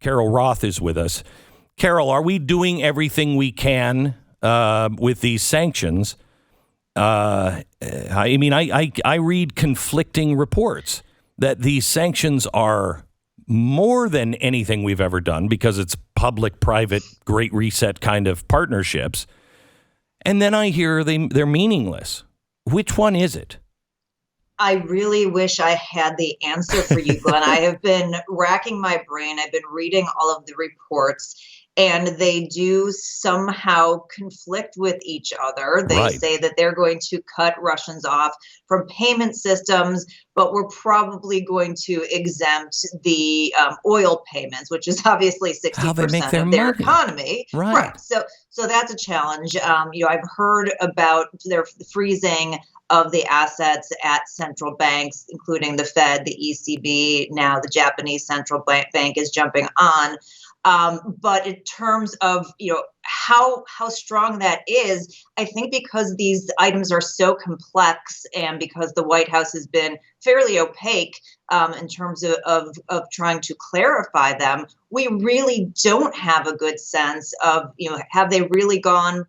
Carol Roth is with us. Carol, are we doing everything we can with these sanctions? I read conflicting reports that these sanctions are more than anything we've ever done because it's public-private Great Reset kind of partnerships. And then I hear they're meaningless. Which one is it? I really wish I had the answer for you, Glenn. I have been racking my brain. I've been reading all of the reports, and they do somehow conflict with each other. They say that they're going to cut Russians off from payment systems, but we're probably going to exempt the oil payments, which is obviously 60% of their economy. Right. So that's a challenge. I've heard about their freezing of the assets at central banks, including the Fed, the ECB. Now the Japanese central bank is jumping on. But in terms of, how strong that is, I think because these items are so complex and because the White House has been fairly opaque in terms of trying to clarify them, we really don't have a good sense of, have they really gone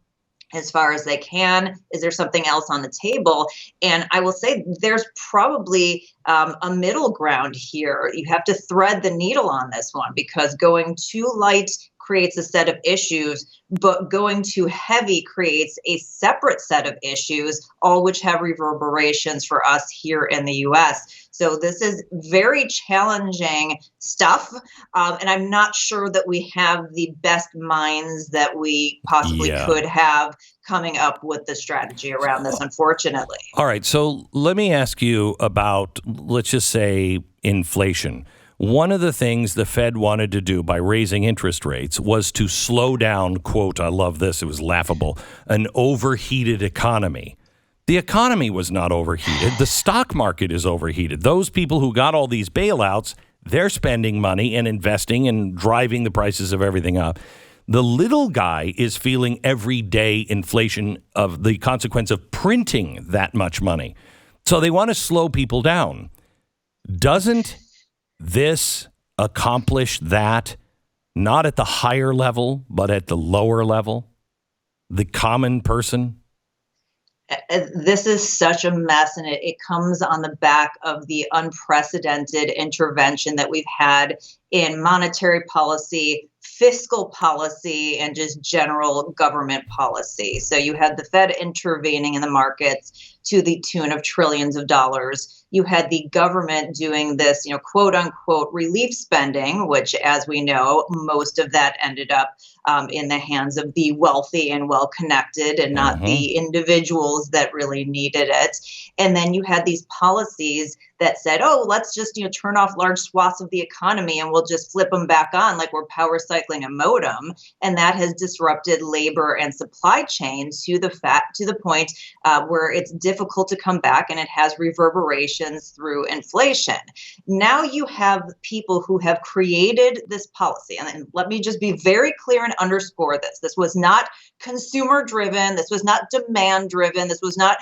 as far as they can? Is there something else on the table? And I will say there's probably a middle ground here. You have to thread the needle on this one, because going too light creates a set of issues, but going too heavy creates a separate set of issues, all which have reverberations for us here in the U.S. So this is very challenging stuff, and I'm not sure that we have the best minds that we possibly could have coming up with the strategy around this, unfortunately. All right, so let me ask you about, let's just say, inflation. One of the things the Fed wanted to do by raising interest rates was to slow down, quote, I love this, it was laughable, an overheated economy. The economy was not overheated. The stock market is overheated. Those people who got all these bailouts, they're spending money and investing and driving the prices of everything up. The little guy is feeling everyday inflation of the consequence of printing that much money. So they want to slow people down. Doesn't this accomplish that, not at the higher level, but at the lower level? The common person? This is such a mess, and it comes on the back of the unprecedented intervention that we've had in monetary policy, fiscal policy, and just general government policy. So you had the Fed intervening in the markets to the tune of trillions of dollars. You had the government doing this, quote unquote, relief spending, which, as we know, most of that ended up in the hands of the wealthy and well-connected, and not the individuals that really needed it. And then you had these policies that said, oh, let's just turn off large swaths of the economy and we'll just flip them back on like we're power cycling a modem. And that has disrupted labor and supply chains to the point where it's difficult to come back, and it has reverberations through inflation. Now you have people who have created this policy. And let me just be very clear and underscore this. This was not consumer driven. This was not demand driven. This was not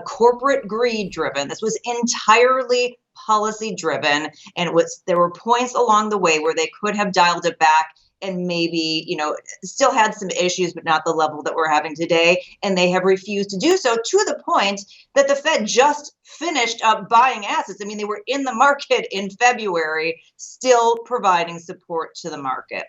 corporate greed driven. This was entirely policy driven. And there were points along the way where they could have dialed it back and maybe, still had some issues, but not the level that we're having today. And they have refused to do so, to the point that the Fed just finished up buying assets. I mean, they were in the market in February, still providing support to the market.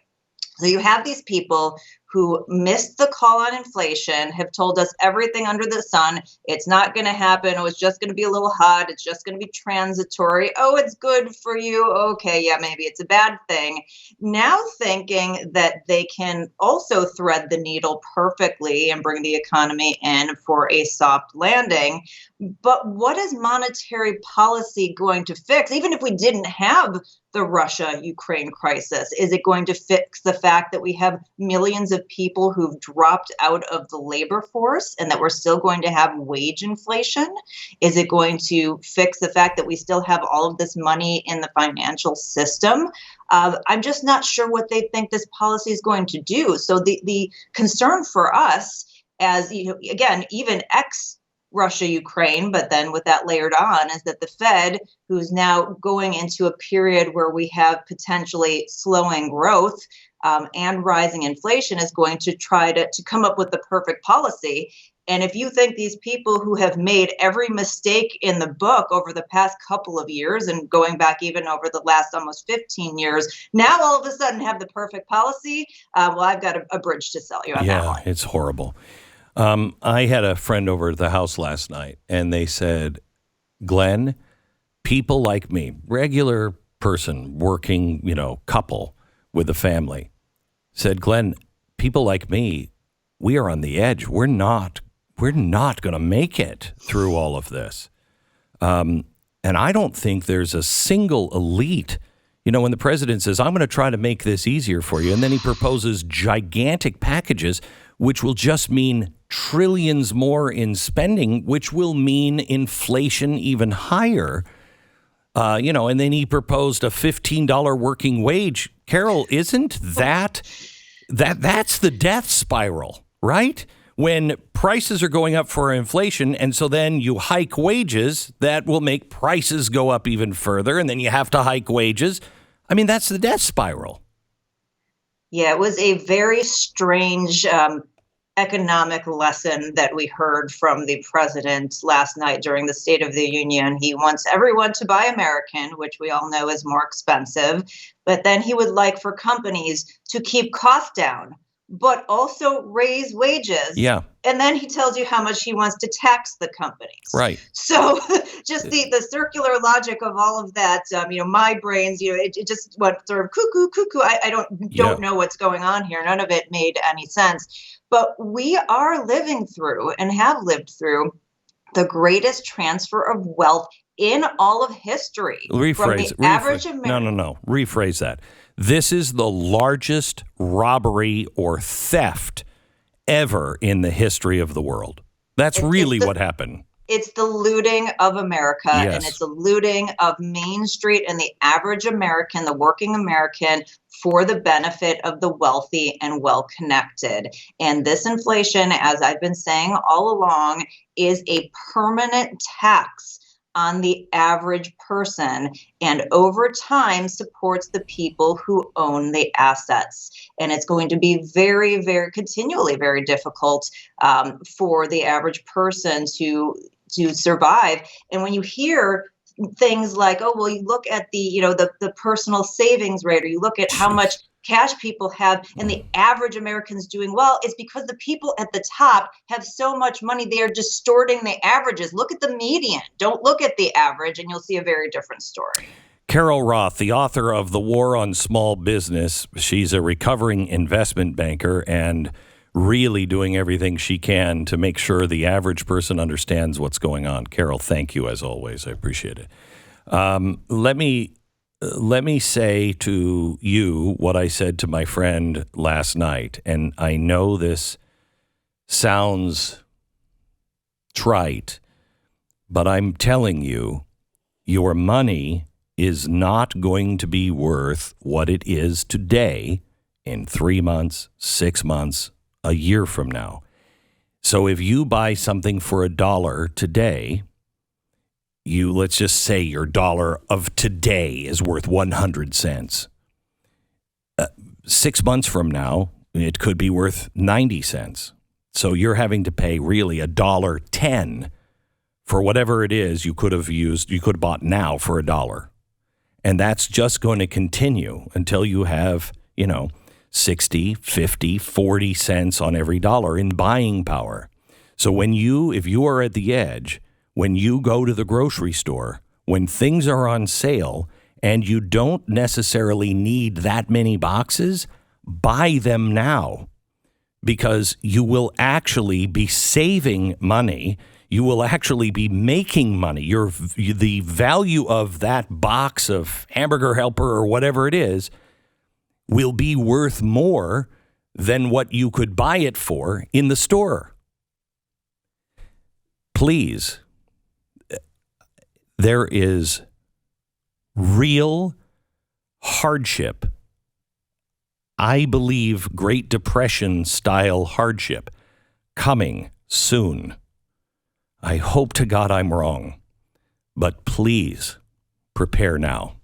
So you have these people who missed the call on inflation, have told us everything under the sun. It's not going to happen. Oh, it's just going to be a little hot. It's just going to be transitory. Oh, it's good for you. Okay, yeah, maybe it's a bad thing. Now thinking that they can also thread the needle perfectly and bring the economy in for a soft landing. But what is monetary policy going to fix? Even if we didn't have the Russia-Ukraine crisis, is it going to fix the fact that we have millions of people who've dropped out of the labor force and that we're still going to have wage inflation? Is it going to fix the fact that we still have all of this money in the financial system? I'm just not sure what they think this policy is going to do. So the concern for us, as again, even Russia, Ukraine, but then with that layered on is that the Fed, who's now going into a period where we have potentially slowing growth and rising inflation, is going to try to come up with the perfect policy. And if you think these people who have made every mistake in the book over the past couple of years and going back even over the last almost 15 years, now all of a sudden have the perfect policy, well, I've got a bridge to sell you on that one. Yeah, it's horrible. I had a friend over at the house last night, and they said, Glenn, people like me, regular person, working, couple with a family, said, Glenn, people like me, we are on the edge. We're not going to make it through all of this. And I don't think there's a single elite. When the president says, I'm going to try to make this easier for you, and then he proposes gigantic packages, which will just mean trillions more in spending, which will mean inflation even higher. And then he proposed a $15 working wage. Carol, isn't that's the death spiral, right? When prices are going up for inflation, and so then you hike wages, that will make prices go up even further, and then you have to hike wages. I mean, that's the death spiral. Yeah, it was a very strange economic lesson that we heard from the president last night during the State of the Union. He wants everyone to buy American, which we all know is more expensive, but then he would like for companies to keep costs down, but also raise wages. Yeah. And then he tells you how much he wants to tax the companies. Right. So just the circular logic of all of that, my brains, it just went sort of cuckoo. I don't know what's going on here. None of it made any sense. But we are living through and have lived through the greatest transfer of wealth in all of history. Rephrase. Average American. No. Rephrase that. This is the largest robbery or theft ever in the history of the world. That's really what happened. It's the looting of America, yes. And it's the looting of Main Street and the average American, the working American, for the benefit of the wealthy and well-connected. And this inflation, as I've been saying all along, is a permanent tax on the average person, and over time supports the people who own the assets. And it's going to be very, very continually very difficult for the average person to survive. And when you hear things like, oh, well, you look at the personal savings rate, or you look at how much cash people have, and the average American's doing well, is because the people at the top have so much money, they are distorting the averages. Look at the median. Don't look at the average, and you'll see a very different story. Carol Roth, the author of The War on Small Business. She's a recovering investment banker and really doing everything she can to make sure the average person understands what's going on. Carol, thank you as always. I appreciate it. Let me say to you what I said to my friend last night, and I know this sounds trite, but I'm telling you, your money is not going to be worth what it is today in 3 months, 6 months, a year from now. So if you buy something for $1 today, let's just say your dollar of today is worth 100 cents. 6 months from now, it could be worth 90 cents. So you're having to pay really $1.10 for whatever it is you could have bought now for $1. And that's just going to continue until you have, 60, 50, 40 cents on every dollar in buying power. So if you are at the edge, when you go to the grocery store, when things are on sale and you don't necessarily need that many boxes, buy them now, because you will actually be saving money. You will actually be making money. The value of that box of Hamburger Helper or whatever it is will be worth more than what you could buy it for in the store. Please, there is real hardship. I believe Great Depression style hardship coming soon. I hope to God I'm wrong, but please prepare now.